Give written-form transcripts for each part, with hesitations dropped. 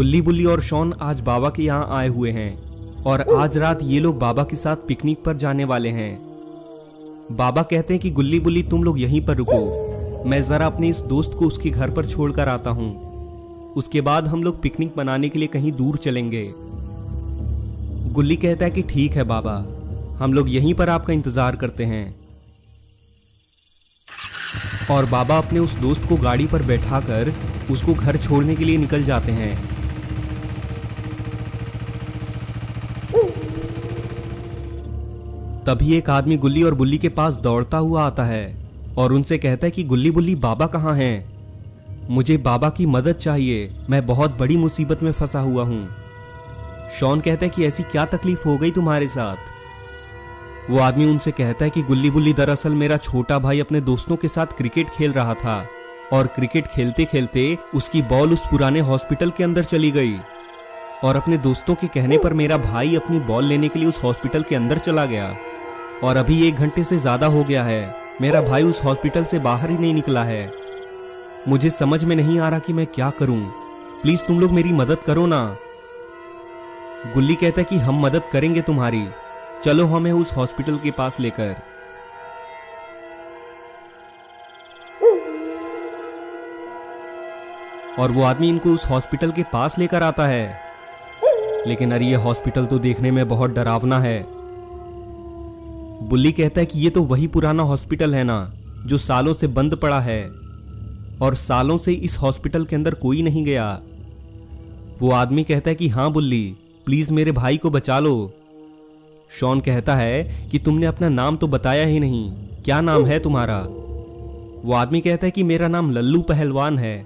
गुल्ली बुल्ली और शॉन आज बाबा के यहाँ आए हुए हैं और आज रात ये लोग बाबा के साथ पिकनिक पर जाने वाले हैं। बाबा कहते हैं कि गुल्ली बुल्ली तुम लोग यहीं पर रुको, मैं जरा अपने इस दोस्त को उसके घर पर छोड़कर आता हूँ। उसके बाद हम लोग पिकनिक मनाने के लिए कहीं दूर चलेंगे। गुल्ली कहता है कि ठीक है बाबा, हम लोग यहीं पर आपका इंतजार करते हैं। और बाबा अपने उस दोस्त को गाड़ी पर बैठाकर उसको घर छोड़ने के लिए निकल जाते हैं। तभी एक आदमी गुल्ली और बुल्ली के पास दौड़ता हुआ आता है और उनसे कहता है कि गुल्ली बुल्ली बाबा कहाँ हैं? मुझे बाबा की मदद चाहिए, मैं बहुत बड़ी मुसीबत में फंसा हुआ हूं। शॉन कहता है कि ऐसी क्या तकलीफ हो गई तुम्हारे साथ? वो आदमी उनसे कहता है कि गुल्ली बुल्ली दरअसल मेरा छोटा भाई अपने दोस्तों के साथ क्रिकेट खेल रहा था और क्रिकेट खेलते खेलते उसकी बॉल उस पुराने हॉस्पिटल के अंदर चली गई और अपने दोस्तों के कहने पर मेरा भाई अपनी बॉल लेने के लिए उस हॉस्पिटल के अंदर चला गया और अभी 1 घंटे से ज्यादा हो गया है, मेरा भाई उस हॉस्पिटल से बाहर ही नहीं निकला है। मुझे समझ में नहीं आ रहा कि मैं क्या करूं, प्लीज तुम लोग मेरी मदद करो ना। गुल्ली कहता है कि हम मदद करेंगे तुम्हारी, चलो हमें उस हॉस्पिटल के पास लेकर। और वो आदमी इनको उस हॉस्पिटल के पास लेकर आता है, लेकिन अरे ये हॉस्पिटल तो देखने में बहुत डरावना है। बुल्ली कहता है कि ये तो वही पुराना हॉस्पिटल है ना जो सालों से बंद पड़ा है और सालों से इस हॉस्पिटल के अंदर कोई नहीं गया। वो आदमी कहता है कि हाँ बुल्ली, प्लीज मेरे भाई को बचा लो। शॉन कहता है कि तुमने अपना नाम तो बताया ही नहीं, क्या नाम है तुम्हारा? वो आदमी कहता है कि मेरा नाम लल्लू पहलवान है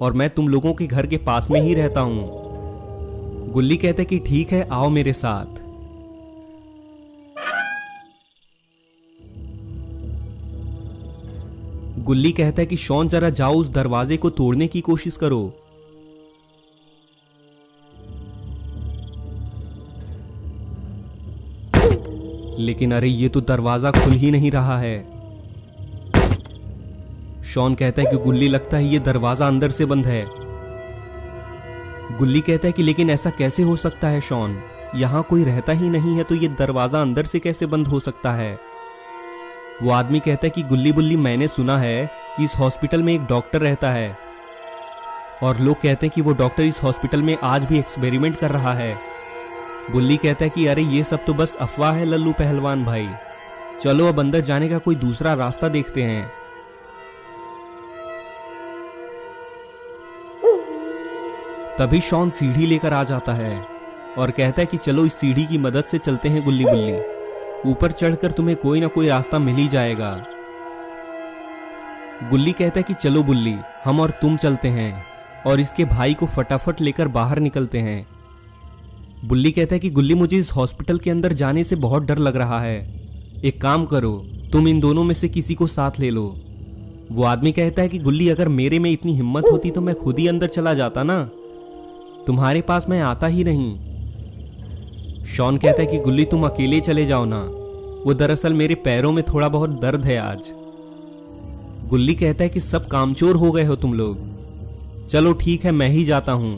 और मैं तुम लोगों के घर के पास में ही रहता हूं। गुल्ली कहता है कि ठीक है, आओ मेरे साथ। गुल्ली कहता है कि शॉन जरा जाओ उस दरवाजे को तोड़ने की कोशिश करो। लेकिन अरे ये तो दरवाजा खुल ही नहीं रहा है। शॉन कहता है कि गुल्ली लगता है ये दरवाजा अंदर से बंद है। गुल्ली कहता है कि लेकिन ऐसा कैसे हो सकता है शॉन, यहां कोई रहता ही नहीं है तो ये दरवाजा अंदर से कैसे बंद हो सकता है? वो आदमी कहता है कि गुल्ली बुल्ली मैंने सुना है कि इस हॉस्पिटल में एक डॉक्टर रहता है और लोग कहते हैं कि वो डॉक्टर इस हॉस्पिटल में आज भी एक्सपेरिमेंट कर रहा है। बुल्ली कहता है कि अरे ये सब तो बस अफवाह है लल्लू पहलवान भाई, चलो अब अंदर जाने का कोई दूसरा रास्ता देखते हैं। तभी शॉन सीढ़ी लेकर आ जाता है और कहता है कि चलो इस सीढ़ी की मदद से चलते हैं गुल्ली बुल्ली, ऊपर चढ़कर तुम्हें कोई ना कोई रास्ता मिल ही जाएगा। गुल्ली कहता है कि चलो बुल्ली, हम और तुम चलते हैं और इसके भाई को फटाफट लेकर बाहर निकलते हैं। बुल्ली कहता है कि गुल्ली मुझे इस हॉस्पिटल के अंदर जाने से बहुत डर लग रहा है, एक काम करो तुम इन दोनों में से किसी को साथ ले लो। वो आदमी कहता है कि गुल्ली अगर मेरे में इतनी हिम्मत होती तो मैं खुद ही अंदर चला जाता ना, तुम्हारे पास मैं आता ही नहीं। शॉन कहता है कि गुल्ली तुम अकेले चले जाओ ना, वो दरअसल मेरे पैरों में थोड़ा बहुत दर्द है आज। गुल्ली कहता है कि सब कामचोर हो गए हो तुम लोग, चलो ठीक है मैं ही जाता हूं,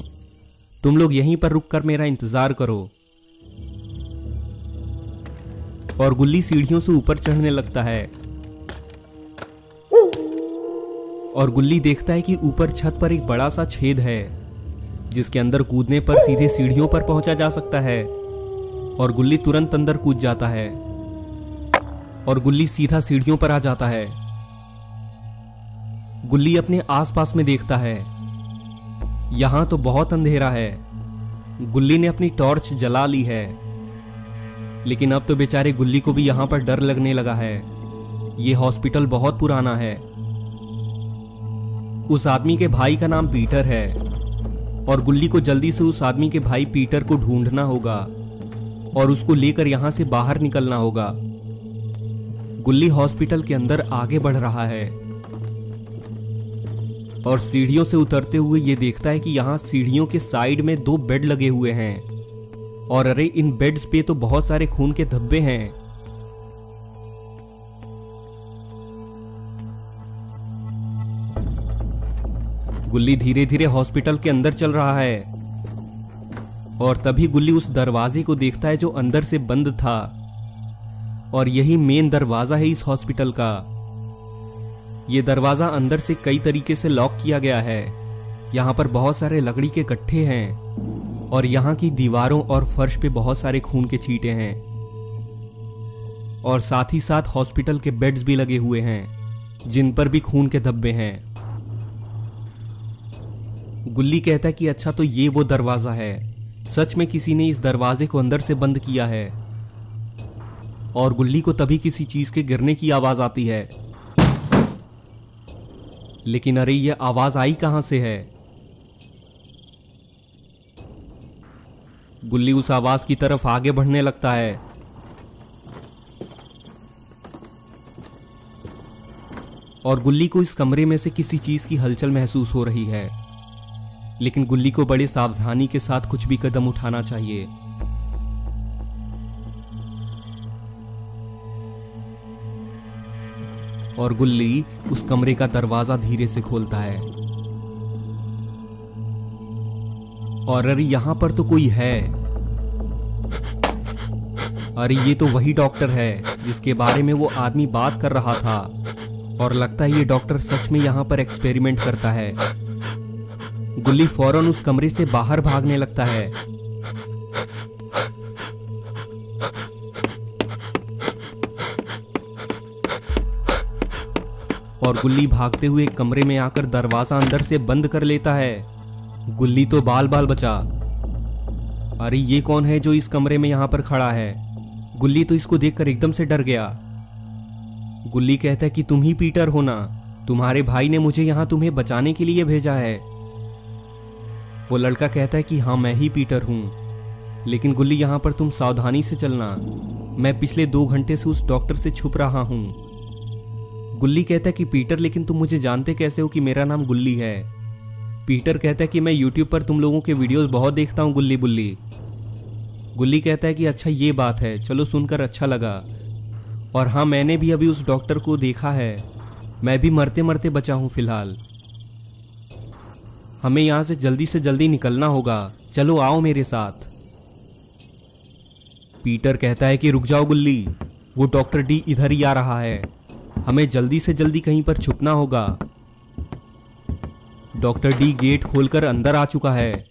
तुम लोग यहीं पर रुककर मेरा इंतजार करो। और गुल्ली सीढ़ियों से ऊपर चढ़ने लगता है और गुल्ली देखता है कि ऊपर छत पर एक बड़ा सा छेद है जिसके अंदर कूदने पर सीधे सीढ़ियों पर पहुंचा जा सकता है। और गुल्ली तुरंत अंदर कूद जाता है और गुल्ली सीधा सीढ़ियों पर आ जाता है। गुल्ली अपने आसपास में देखता है, यहां तो बहुत अंधेरा है। गुल्ली ने अपनी टॉर्च जला ली है, लेकिन अब तो बेचारे गुल्ली को भी यहां पर डर लगने लगा है। यह हॉस्पिटल बहुत पुराना है। उस आदमी के भाई का नाम पीटर है और गुल्ली को जल्दी से उस आदमी के भाई पीटर को ढूंढना होगा और उसको लेकर यहां से बाहर निकलना होगा। गुल्ली हॉस्पिटल के अंदर आगे बढ़ रहा है और सीढ़ियों से उतरते हुए ये देखता है कि यहां सीढ़ियों के साइड में 2 बेड लगे हुए हैं और अरे इन बेड्स पे तो बहुत सारे खून के धब्बे हैं। गुल्ली धीरे धीरे हॉस्पिटल के अंदर चल रहा है और तभी गुल्ली उस दरवाजे को देखता है जो अंदर से बंद था, और यही मेन दरवाजा है इस हॉस्पिटल का। यह दरवाजा अंदर से कई तरीके से लॉक किया गया है। यहाँ पर बहुत सारे लकड़ी के गट्ठे हैं और यहाँ की दीवारों और फर्श पे बहुत सारे खून के छींटे हैं, और साथ ही साथ हॉस्पिटल के बेड्स भी लगे हुए हैं जिन पर भी खून के धब्बे हैं। गुल्ली कहता है कि अच्छा, तो ये वो दरवाजा है। सच में किसी ने इस दरवाजे को अंदर से बंद किया है। और गुल्ली को तभी किसी चीज के गिरने की आवाज आती है, लेकिन अरे ये आवाज आई कहां से है? गुल्ली उस आवाज की तरफ आगे बढ़ने लगता है, और गुल्ली को इस कमरे में से किसी चीज की हलचल महसूस हो रही है, लेकिन गुल्ली को बड़े सावधानी के साथ कुछ भी कदम उठाना चाहिए। और गुल्ली उस कमरे का दरवाजा धीरे से खोलता है, और अरे यहां पर तो कोई है। अरे ये तो वही डॉक्टर है जिसके बारे में वो आदमी बात कर रहा था, और लगता है ये डॉक्टर सच में यहां पर एक्सपेरिमेंट करता है। गुल्ली फौरन उस कमरे से बाहर भागने लगता है, और गुल्ली भागते हुए कमरे में आकर दरवाजा अंदर से बंद कर लेता है। गुल्ली तो बाल बाल बचा। अरे ये कौन है जो इस कमरे में यहां पर खड़ा है? गुल्ली तो इसको देखकर एकदम से डर गया। गुल्ली कहता है कि तुम ही पीटर हो ना, तुम्हारे भाई ने मुझे यहां तुम्हें बचाने के लिए भेजा है। वो लड़का कहता है कि हाँ, मैं ही पीटर हूं, लेकिन गुल्ली यहां पर तुम सावधानी से चलना, मैं पिछले 2 घंटे से उस डॉक्टर से छुप रहा हूं। गुल्ली कहता है कि पीटर, लेकिन तुम मुझे जानते कैसे हो कि मेरा नाम गुल्ली है? पीटर कहता है कि मैं यूट्यूब पर तुम लोगों के वीडियोस बहुत देखता हूं गुल्ली बुल्ली। गुल्ली कहता है कि अच्छा ये बात है, चलो सुनकर अच्छा लगा। और हाँ, मैंने भी अभी उस डॉक्टर को देखा है, मैं भी मरते मरते बचा हूं फिलहाल। हमें यहां से जल्दी निकलना होगा, चलो आओ मेरे साथ। पीटर कहता है कि रुक जाओ गुल्ली, वो डॉक्टर डी इधर ही आ रहा है, हमें जल्दी से जल्दी कहीं पर छुपना होगा। डॉक्टर डी गेट खोलकर अंदर आ चुका है,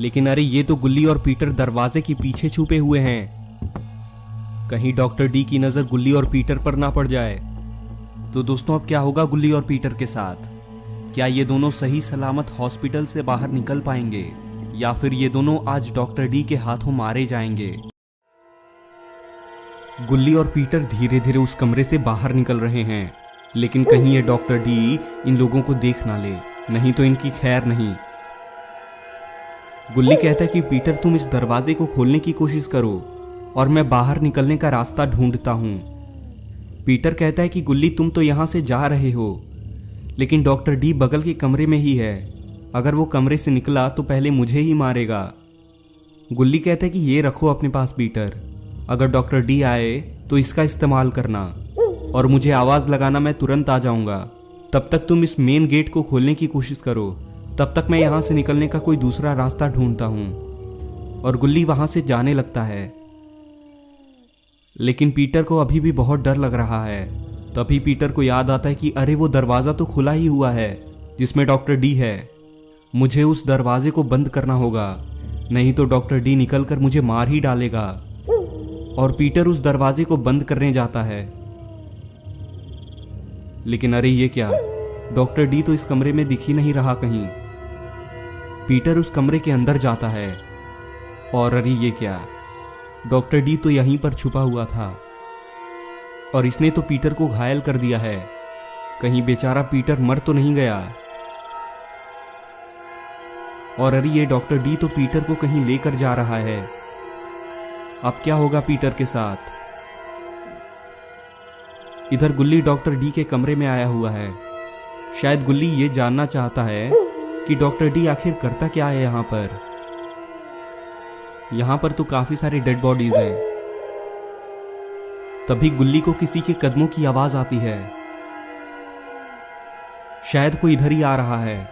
लेकिन अरे ये तो गुल्ली और पीटर दरवाजे के पीछे छुपे हुए हैं। कहीं डॉक्टर डी की नजर गुल्ली और पीटर पर ना पड़ जाए। तो दोस्तों, अब क्या होगा गुल्ली और पीटर के साथ? क्या ये दोनों सही सलामत हॉस्पिटल से बाहर निकल पाएंगे, या फिर ये दोनों आज डॉक्टर डी के हाथों मारे जाएंगे? गुल्ली और पीटर धीरे धीरे उस कमरे से बाहर निकल रहे हैं, लेकिन कहीं ये डॉक्टर डी इन लोगों को देख ना ले, नहीं तो इनकी खैर नहीं। गुल्ली कहता है कि पीटर, तुम इस दरवाजे को खोलने की कोशिश करो और मैं बाहर निकलने का रास्ता ढूंढता हूं। पीटर कहता है कि गुल्ली, तुम तो यहां से जा रहे हो, लेकिन डॉक्टर डी बगल के कमरे में ही है, अगर वो कमरे से निकला तो पहले मुझे ही मारेगा। गुल्ली कहता है कि ये रखो अपने पास पीटर, अगर डॉक्टर डी आए तो इसका इस्तेमाल करना, और मुझे आवाज लगाना, मैं तुरंत आ जाऊंगा। तब तक तुम इस मेन गेट को खोलने की कोशिश करो, तब तक मैं यहां से निकलने का कोई दूसरा रास्ता ढूंढता हूं। और गुल्ली वहां से जाने लगता है, लेकिन पीटर को अभी भी बहुत डर लग रहा है। तभी पीटर को याद आता है कि अरे वो दरवाजा तो खुला ही हुआ है जिसमें डॉक्टर डी है, मुझे उस दरवाजे को बंद करना होगा, नहीं तो डॉक्टर डी निकलकर मुझे मार ही डालेगा। और पीटर उस दरवाजे को बंद करने जाता है, लेकिन अरे ये क्या, डॉक्टर डी तो इस कमरे में दिख ही नहीं रहा कहीं। पीटर उस कमरे के अंदर जाता है, और अरे ये क्या, डॉक्टर डी तो यहीं पर छुपा हुआ था, और इसने तो पीटर को घायल कर दिया है। कहीं बेचारा पीटर मर तो नहीं गया। और अरे ये डॉक्टर डी तो पीटर को कहीं लेकर जा रहा है। अब क्या होगा पीटर के साथ? इधर गुल्ली डॉक्टर डी के कमरे में आया हुआ है। शायद गुल्ली ये जानना चाहता है कि डॉक्टर डी आखिर करता क्या है यहां पर। यहां पर तो काफी सारे डेड बॉडीज हैं। तभी गुल्ली को किसी के कदमों की आवाज आती है, शायद कोई इधर ही आ रहा है।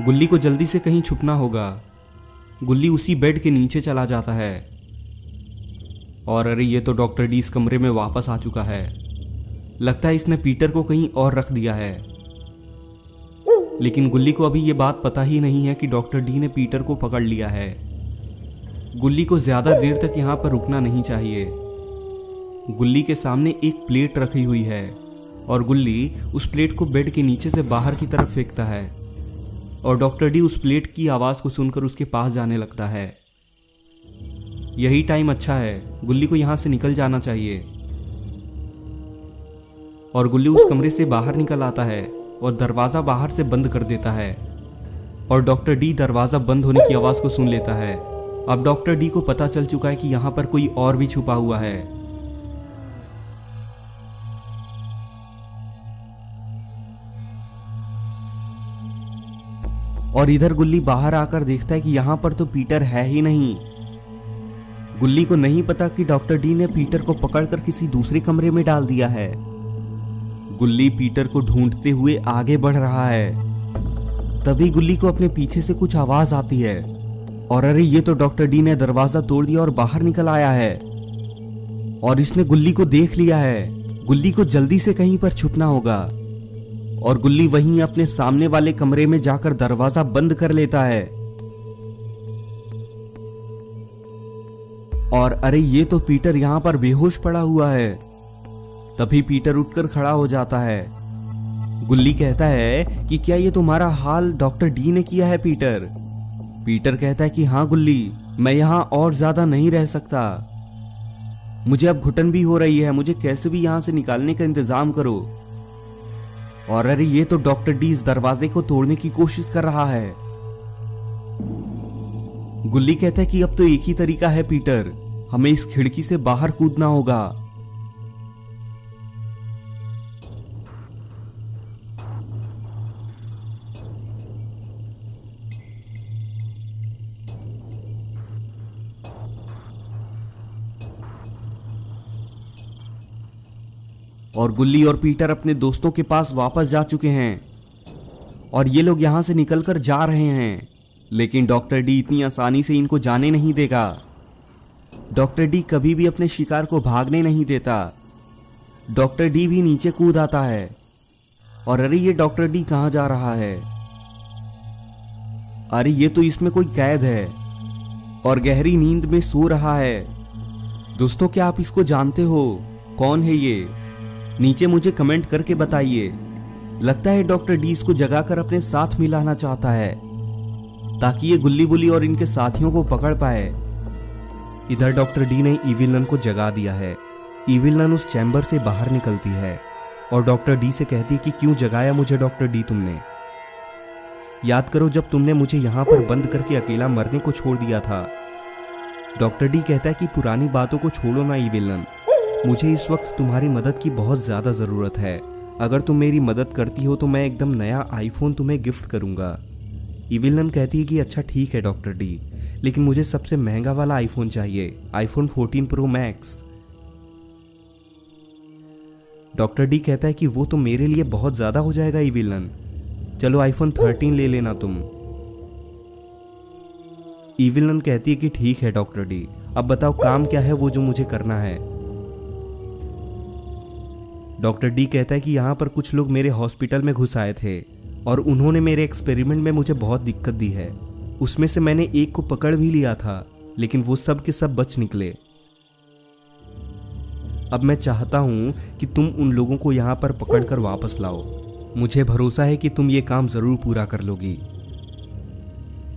गुल्ली को जल्दी से कहीं छुपना होगा। गुल्ली उसी बेड के नीचे चला जाता है। और अरे ये तो डॉक्टर डी इस कमरे में वापस आ चुका है। लगता है इसने पीटर को कहीं और रख दिया है। लेकिन गुल्ली को अभी ये बात पता ही नहीं है कि डॉक्टर डी ने पीटर को पकड़ लिया है। गुल्ली को ज्यादा देर तक यहाँ पर रुकना नहीं चाहिए। गुल्ली के सामने एक प्लेट रखी हुई है और गुल्ली उस प्लेट को बेड के नीचे से बाहर की तरफ फेंकता है और डॉक्टर डी उस प्लेट की आवाज को सुनकर उसके पास जाने लगता है। यही टाइम अच्छा है, गुल्ली को यहां से निकल जाना चाहिए। और गुल्ली उस कमरे से बाहर निकल आता है और दरवाजा बाहर से बंद कर देता है और डॉक्टर डी दरवाजा बंद होने की आवाज को सुन लेता है। अब डॉक्टर डी को पता चल चुका है कि यहां पर कोई और भी छुपा हुआ है। और इधर गुल्ली बाहर आकर देखता है कि यहां पर तो पीटर है ही नहीं। गुल्ली को नहीं पता कि डॉक्टर डी ने पीटर को पकड़कर किसी दूसरे कमरे में डाल दिया है। गुल्ली पीटर को ढूंढते हुए आगे बढ़ रहा है। तभी गुल्ली को अपने पीछे से कुछ आवाज आती है और अरे ये तो डॉक्टर डी ने दरवाजा तोड़ दिया और बाहर निकल आया है और इसने गुल्ली को देख लिया है। गुल्ली को जल्दी से कहीं पर छुपना होगा और गुल्ली वहीं अपने सामने वाले कमरे में जाकर दरवाजा बंद कर लेता है। और अरे ये तो पीटर यहां पर बेहोश पड़ा हुआ है। तभी पीटर उठकर खड़ा हो जाता है। गुल्ली कहता है कि क्या ये तुम्हारा हाल डॉक्टर डी ने किया है पीटर? पीटर कहता है कि हाँ गुल्ली, मैं यहां और ज्यादा नहीं रह सकता। मुझे अब घुटन भी हो रही है, मुझे कैसे भी यहां से निकालने का इंतजाम करो। और अरे ये तो डॉक्टर डी इस दरवाजे को तोड़ने की कोशिश कर रहा है। गुल्ली कहता है कि अब तो एक ही तरीका है पीटर, हमें इस खिड़की से बाहर कूदना होगा। और गुल्ली और पीटर अपने दोस्तों के पास वापस जा चुके हैं और ये लोग यहां से निकलकर जा रहे हैं। लेकिन डॉक्टर डी इतनी आसानी से इनको जाने नहीं देगा। डॉक्टर डी कभी भी अपने शिकार को भागने नहीं देता। डॉक्टर डी भी नीचे कूद आता है। और अरे ये डॉक्टर डी कहां जा रहा है? अरे ये तो इसमें कोई कैद है और गहरी नींद में सो रहा है। दोस्तों, क्या आप इसको जानते हो? कौन है ये? नीचे मुझे कमेंट करके बताइए। लगता है डॉक्टर डी इसको जगाकर अपने साथ मिलाना चाहता है ताकि ये गुल्ली बुल्ली और इनके साथियों को पकड़ पाए। इधर डॉक्टर डी ने इविलन को जगा दिया है। इविलन उस चैम्बर से बाहर निकलती है और डॉक्टर डी से कहती है कि क्यों जगाया मुझे डॉक्टर डी तुमने? याद करो जब तुमने मुझे यहां पर बंद करके अकेला मरने को छोड़ दिया था। डॉक्टर डी कहता है कि पुरानी बातों को छोड़ो ना इविलन, मुझे इस वक्त तुम्हारी मदद की बहुत ज्यादा जरूरत है। अगर तुम मेरी मदद करती हो तो मैं एकदम नया आईफोन तुम्हें गिफ्ट करूंगा। इविलन कहती है कि अच्छा ठीक है डॉक्टर डी, लेकिन मुझे सबसे महंगा वाला आईफोन चाहिए, iPhone 14 pro max. Doctor D कहता है कि वो तो मेरे लिए बहुत ज्यादा हो जाएगा इविलन, चलो आईफोन 13 ले लेना तुम। इविलन कहती है कि ठीक है डॉक्टर डी, अब बताओ काम क्या है वो जो मुझे करना है। डॉक्टर डी कहता है कि यहाँ पर कुछ लोग मेरे हॉस्पिटल में घुस आए थे और उन्होंने मेरे एक्सपेरिमेंट में मुझे बहुत दिक्कत दी है। उसमें से मैंने एक को पकड़ भी लिया था, लेकिन वो सब के सब बच निकले। अब मैं चाहता हूं कि तुम उन लोगों को यहाँ पर पकड़कर वापस लाओ। मुझे भरोसा है कि तुम ये काम जरूर पूरा कर लोगी।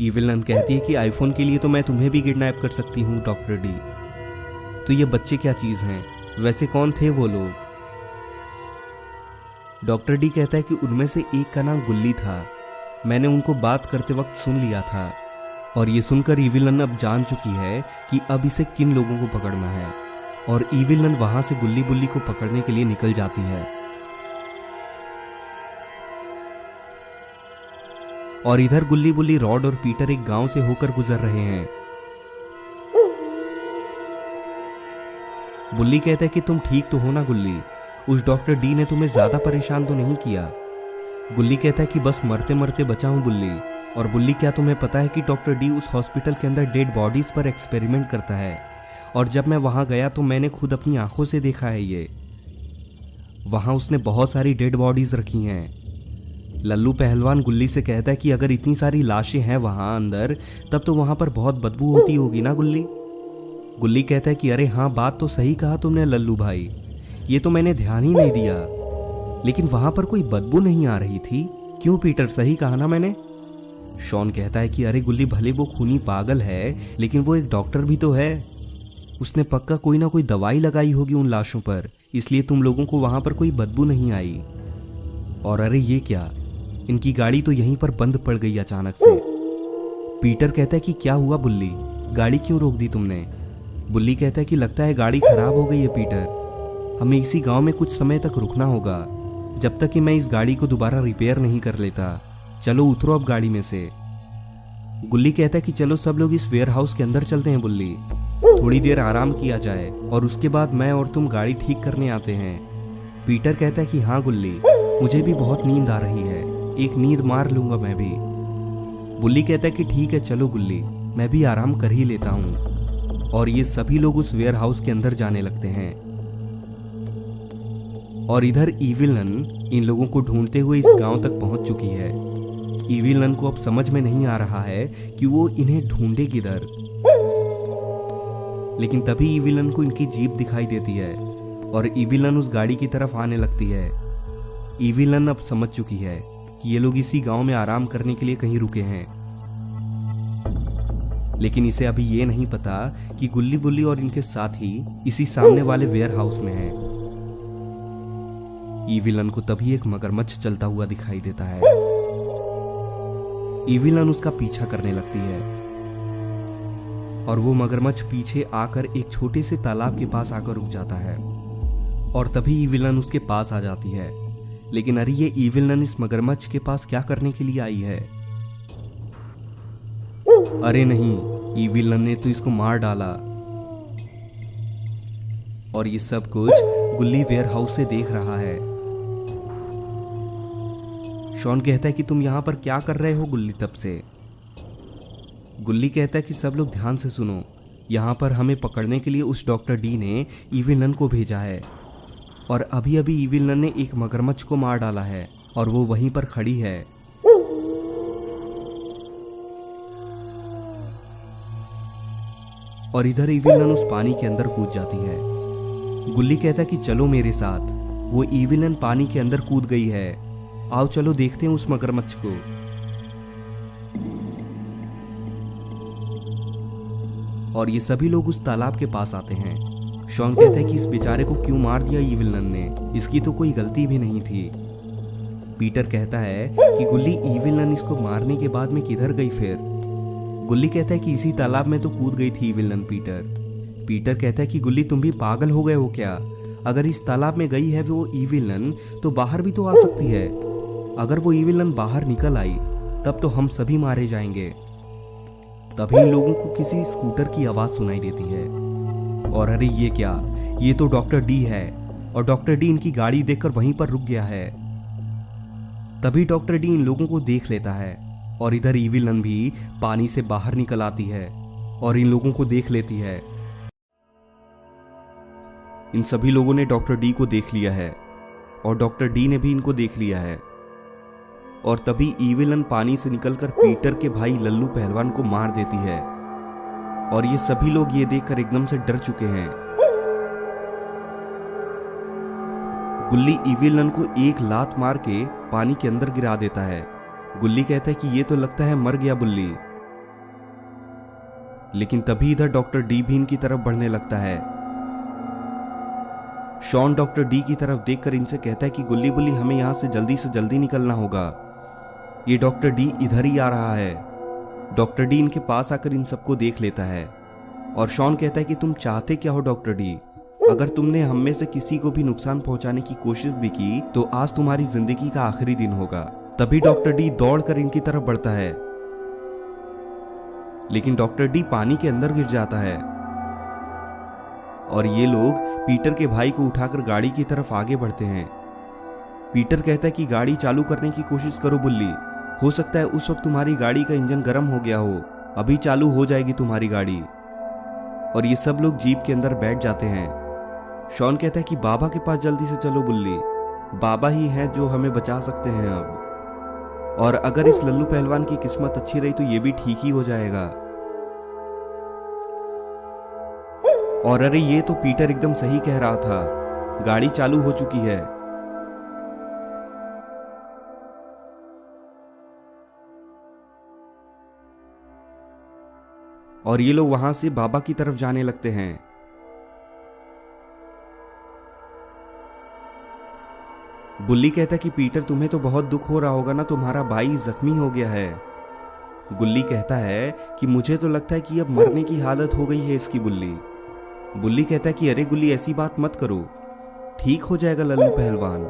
इविलन कहती है कि आईफोन के लिए तो मैं तुम्हें भी किडनैप कर सकती हूँ डॉक्टर डी। तो ये बच्चे क्या चीज हैं? वैसे कौन थे वो लोग? डॉक्टर डी कहता है कि उनमें से एक का नाम गुल्ली था, मैंने उनको बात करते वक्त सुन लिया था। और ये सुनकर इविलन अब जान चुकी है कि अब इसे किन लोगों को पकड़ना है और इविलन वहां से गुल्ली बुल्ली को पकड़ने के लिए निकल जाती है। और इधर गुल्ली बुल्ली, रॉड और पीटर एक गांव से होकर गुजर रहे हैं। बुल्ली कहता है कि तुम ठीक तो हो ना गुल्ली, उस डॉक्टर डी ने तुम्हें ज्यादा परेशान तो नहीं किया? गुल्ली कहता है कि बस मरते मरते बचा हूं बुल्ली, और बुल्ली, क्या तुम्हें पता है कि डॉक्टर डी उस हॉस्पिटल के अंदर डेड बॉडीज पर एक्सपेरिमेंट करता है, और जब मैं वहां गया तो मैंने खुद अपनी आंखों से देखा है ये। वहां उसने बहुत सारी डेड बॉडीज रखी हैं। लल्लू पहलवान गुल्ली से कहता है कि अगर इतनी सारी लाशें हैं वहां अंदर, तब तो वहां पर बहुत बदबू होती होगी ना गुल्ली। गुल्ली कहता है कि अरे हाँ, बात तो सही कहा तुमने लल्लू भाई, ये तो मैंने ध्यान ही नहीं दिया, लेकिन वहां पर कोई बदबू नहीं आ रही थी। क्यों पीटर, सही कहा ना मैंने? शॉन कहता है कि अरे गुल्ली, भले वो खूनी पागल है, लेकिन वो एक डॉक्टर भी तो है। उसने पक्का कोई ना कोई दवाई लगाई होगी उन लाशों पर, इसलिए तुम लोगों को वहां पर कोई बदबू नहीं आई। और अरे ये क्या, इनकी गाड़ी तो यहीं पर बंद पड़ गई अचानक से। पीटर कहता है कि क्या हुआ बुल्ली, गाड़ी क्यों रोक दी तुमने? बुल्ली कहता है कि लगता है गाड़ी खराब हो गई है पीटर, हमें इसी गांव में कुछ समय तक रुकना होगा, जब तक कि मैं इस गाड़ी को दोबारा रिपेयर नहीं कर लेता। चलो उतरो अब गाड़ी में से। गुल्ली कहता है कि चलो सब लोग इस वेयर हाउस के अंदर चलते हैं बुल्ली, थोड़ी देर आराम किया जाए और उसके बाद मैं और तुम गाड़ी ठीक करने आते हैं। पीटर कहता है कि हाँ गुल्ली, मुझे भी बहुत नींद आ रही है, एक नींद मार लूंगा मैं भी। बुल्ली कहता है कि ठीक है चलो गुल्ली, मैं भी आराम कर ही लेता हूँ। और ये सभी लोग उस वेयर हाउस के अंदर जाने लगते हैं। और इधर इविलन इन लोगों को ढूंढते हुए इस गांव तक पहुंच चुकी है। इविलन को अब समझ में नहीं आ रहा है कि वो इन्हें ढूंढे किधर, लेकिन तभी इविलन को इनकी जीप दिखाई देती है और इविलन उस गाड़ी की तरफ आने लगती है। इविलन अब समझ चुकी है कि ये लोग इसी गांव में आराम करने के लिए कहीं रुके हैं, लेकिन इसे अभी ये नहीं पता कि गुल्ली बुल्ली और इनके साथी इसी सामने वाले वेयर हाउस में हैं। इविलन को तभी एक मगरमच्छ चलता हुआ दिखाई देता है। इविलन उसका पीछा करने लगती है और वो मगरमच्छ पीछे आकर एक छोटे से तालाब के पास आकर रुक जाता है। और तभी इविलन उसके पास आ जाती है, लेकिन अरे ये इविलन इस मगरमच्छ के पास क्या करने के लिए आई है? अरे नहीं, इविलन ने तो इसको मार डाला। और ये सब कुछ गुल्ली वेयर हाउस से देख रहा है। शॉन कहता है कि तुम यहां पर क्या कर रहे हो गुल्ली तब से? गुल्ली कहता है कि सब लोग ध्यान से सुनो, यहां पर हमें पकड़ने के लिए उस डॉक्टर डी ने इविलन को भेजा है, और अभी अभी इविलन ने एक मगरमच्छ को मार डाला है और वो वहीं पर खड़ी है। और इधर इविलन उस पानी के अंदर कूद जाती है। गुल्ली कहता है कि चलो मेरे साथ। वो इविलन पानी के अंदर कूद गई है, आओ चलो देखते हैं उस मगरमच्छ को। और ये सभी लोग उस तालाब के पास आते हैं। शॉन कहता है कि इस बेचारे को क्यों मार दिया इविलन ने, इसकी तो कोई गलती भी नहीं थी। पीटर कहता है कि गुल्ली, इविलन इसको मारने के बाद में किधर गई फिर? गुल्ली कहता है कि इसी तालाब में तो कूद गई थी इविलन पीटर कहता है कि गुल्ली, तुम भी पागल हो गए हो क्या? अगर इस तालाब में गई है वो इविलन तो बाहर भी तो आ सकती है। अगर वो इविलन बाहर निकल आई तब तो हम सभी मारे जाएंगे। तभी इन लोगों को किसी स्कूटर की आवाज सुनाई देती है। और अरे ये क्या, ये तो डॉक्टर डी है, और डॉक्टर डी इनकी गाड़ी देखकर वहीं पर रुक गया है। तभी डॉक्टर डी इन लोगों को देख लेता है और इधर इविलन भी पानी से बाहर निकल आती है और इन लोगों को देख लेती है। इन सभी लोगों ने डॉक्टर डी को देख लिया है और डॉक्टर डी ने भी इनको देख लिया है। और तभी इविलन पानी से निकलकर पीटर के भाई लल्लू पहलवान को मार देती है। और ये सभी लोग ये देखकर एकदम से डर चुके हैं। गुल्ली इविलन को एक लात मार के पानी के अंदर गिरा देता है। गुल्ली कहता है कि ये तो लगता है मर गया बुल्ली। लेकिन तभी इधर डॉक्टर डी भी इनकी तरफ बढ़ने लगता है। शॉन डॉक्टर डी की तरफ देखकर इनसे कहता है कि गुल्ली बुल्ली, हमें यहां से जल्दी निकलना होगा। ये डॉक्टर डी इधर ही आ रहा है। डॉक्टर डी इनके पास आकर इन सबको देख लेता है और शॉन कहता है कि तुम चाहते क्या हो डॉक्टर डी? अगर तुमने हम में से किसी को भी नुकसान पहुंचाने की कोशिश भी की तो आज तुम्हारी जिंदगी का आखिरी दिन होगा। तभी डॉक्टर डी दौड़कर इनकी तरफ बढ़ता है, लेकिन डॉक्टर डी पानी के अंदर गिर जाता है। और ये लोग पीटर के भाई को उठाकर गाड़ी की तरफ आगे बढ़ते हैं। पीटर कहता है कि गाड़ी चालू करने की कोशिश करो बुल्ली, हो सकता है उस वक्त तुम्हारी गाड़ी का इंजन गर्म हो गया हो, अभी चालू हो जाएगी तुम्हारी गाड़ी। और ये सब लोग जीप के अंदर बैठ जाते हैं। शॉन कहता है कि बाबा के पास जल्दी से चलो बुल्ली, बाबा ही हैं जो हमें बचा सकते हैं अब। और अगर इस लल्लू पहलवान की किस्मत अच्छी रही तो ये भी ठीक ही हो जाएगा। और अरे ये तो पीटर एकदम सही कह रहा था, गाड़ी चालू हो चुकी है। और ये लोग वहां से बाबा की तरफ जाने लगते हैं। बुल्ली कहता है कि पीटर तुम्हें तो बहुत दुख हो रहा होगा ना, तुम्हारा भाई जख्मी हो गया है। गुल्ली कहता है कि मुझे तो लगता है कि अब मरने की हालत हो गई है इसकी। बुल्ली कहता है कि अरे गुल्ली ऐसी बात मत करो, ठीक हो जाएगा लल्लू पहलवान।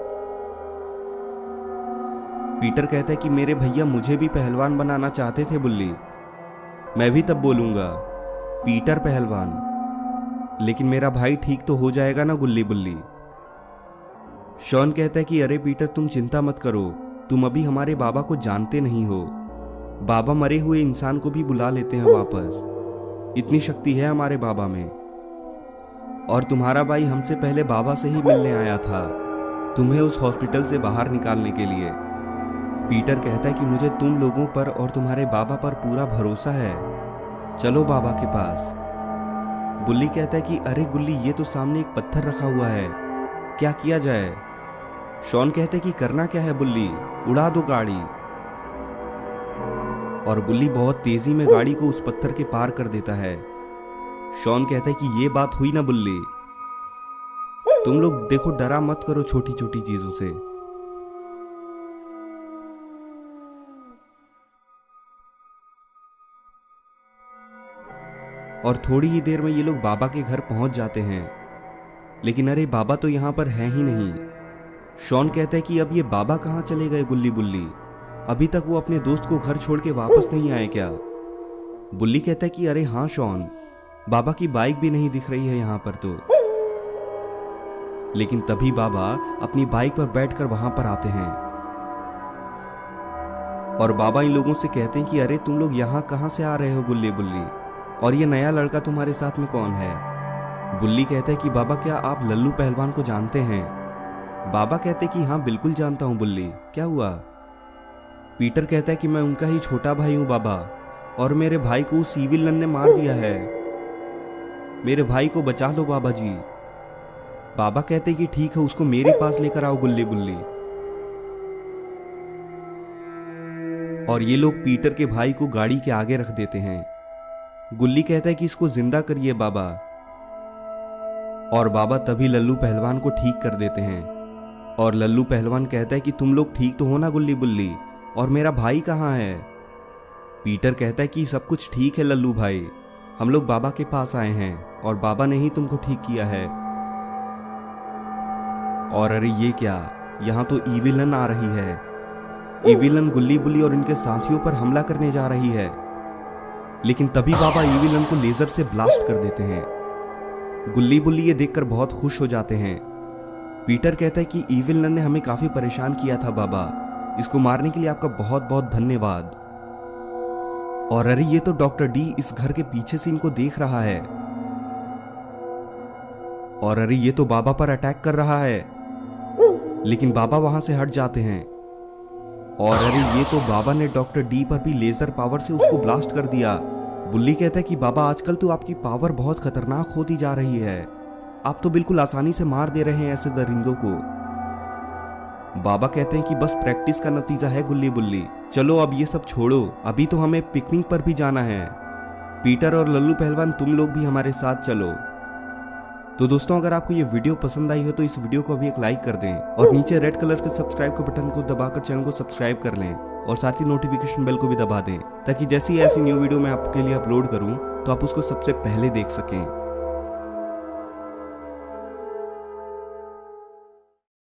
पीटर कहता है कि मेरे भैया मुझे भी पहलवान बनाना चाहते थे बुल्ली, मैं भी तब बोलूंगा पीटर पहलवान, लेकिन मेरा भाई ठीक तो हो जाएगा ना गुल्ली बुल्ली। शॉन कहता है कि अरे पीटर तुम चिंता मत करो, तुम अभी हमारे बाबा को जानते नहीं हो, बाबा मरे हुए इंसान को भी बुला लेते हैं वापस, इतनी शक्ति है हमारे बाबा में। और तुम्हारा भाई हमसे पहले बाबा से ही मिलने आया था, तुम्हें उस हॉस्पिटल से बाहर निकालने के लिए। पीटर कहता है कि मुझे तुम लोगों पर और तुम्हारे बाबा पर पूरा भरोसा है, चलो बाबा के पास। बुल्ली कहता है कि अरे गुल्ली ये तो सामने एक पत्थर रखा हुआ है, क्या किया जाए। शॉन कहते कि करना क्या है बुल्ली, उड़ा दो गाड़ी। और बुल्ली बहुत तेजी में गाड़ी को उस पत्थर के पार कर देता है। शॉन कहता है कि ये बात हुई ना बुल्ली, तुम लोग देखो डरा मत करो छोटी छोटी चीजों से। और थोड़ी ही देर में ये लोग बाबा के घर पहुंच जाते हैं, लेकिन अरे बाबा तो यहां पर है ही नहीं। शॉन कहता है कि अब ये बाबा कहां चले गए गुल्ली बुल्ली, अभी तक वो अपने दोस्त को घर छोड़ के वापस नहीं आए क्या। बुल्ली कहता है कि अरे हाँ शॉन, बाबा की बाइक भी नहीं दिख रही है यहां पर तो। लेकिन तभी बाबा अपनी बाइक पर बैठकर वहां पर आते हैं और बाबा इन लोगों से कहते हैं कि अरे तुम लोग यहां कहां से आ रहे हो गुल्ली बुल्ली, और ये नया लड़का तुम्हारे साथ में कौन है। बुल्ली कहता है कि बाबा क्या आप लल्लू पहलवान को जानते हैं। बाबा कहते कि हाँ बिल्कुल जानता हूं बुल्ली, क्या हुआ। पीटर कहता है कि मैं उनका ही छोटा भाई हूं बाबा, और मेरे भाई को उस ईविल ने मार दिया है, मेरे भाई को बचा लो बाबा जी। बाबा कहते कि ठीक है उसको मेरे पास लेकर आओ गुल्ली बुल्ली। और ये लोग पीटर के भाई को गाड़ी के आगे रख देते हैं। गुल्ली कहता है कि इसको जिंदा करिए बाबा, और बाबा तभी लल्लू पहलवान को ठीक कर देते हैं। और लल्लू पहलवान कहता है कि तुम लोग ठीक तो हो ना गुल्ली बुल्ली, और मेरा भाई कहाँ है। पीटर कहता है कि सब कुछ ठीक है लल्लू भाई, हम लोग बाबा के पास आए हैं और बाबा ने ही तुमको ठीक किया है। और अरे ये क्या, यहां तो ईविलन आ रही है। ईविलन गुल्ली बुल्ली और इनके साथियों पर हमला करने जा रही है, लेकिन तभी बाबा ईविलन को लेजर से ब्लास्ट कर देते हैं। गुल्ली बुल्ली ये देखकर बहुत खुश हो जाते हैं। पीटर कहता है कि ईविलन ने हमें काफी परेशान किया था बाबा, इसको मारने के लिए आपका बहुत बहुत धन्यवाद। और अरे ये तो डॉक्टर डी इस घर के पीछे से इनको देख रहा है, और अरे ये तो बाबा पर अटैक कर रहा है, लेकिन बाबा वहां से हट जाते हैं। और अरे ये तो बाबा ने डॉक्टर डी पर भी लेजर पावर से उसको ब्लास्ट कर दिया। बुल्ली कहता है कि बाबा आजकल तो आपकी पावर बहुत खतरनाक होती जा रही है, आप तो बिल्कुल आसानी से मार दे रहे हैं ऐसे दरिंदों को। बाबा कहते हैं कि बस प्रैक्टिस का नतीजा है गुल्ली बुल्ली, चलो अब ये सब छोड़ो, अभी तो हमें पिकनिक पर भी जाना है। पीटर और लल्लू पहलवान तुम लोग भी हमारे साथ चलो। तो दोस्तों अगर आपको ये वीडियो पसंद आई हो तो इस वीडियो को अभी एक लाइक कर दें, और नीचे रेड कलर के सब्सक्राइब के बटन को दबाकर चैनल को सब्सक्राइब कर लें, और साथ ही नोटिफिकेशन बेल को भी दबा दें, ताकि जैसी ऐसी न्यू वीडियो मैं आपके लिए अपलोड करूं तो आप उसको सबसे पहले देख सकें।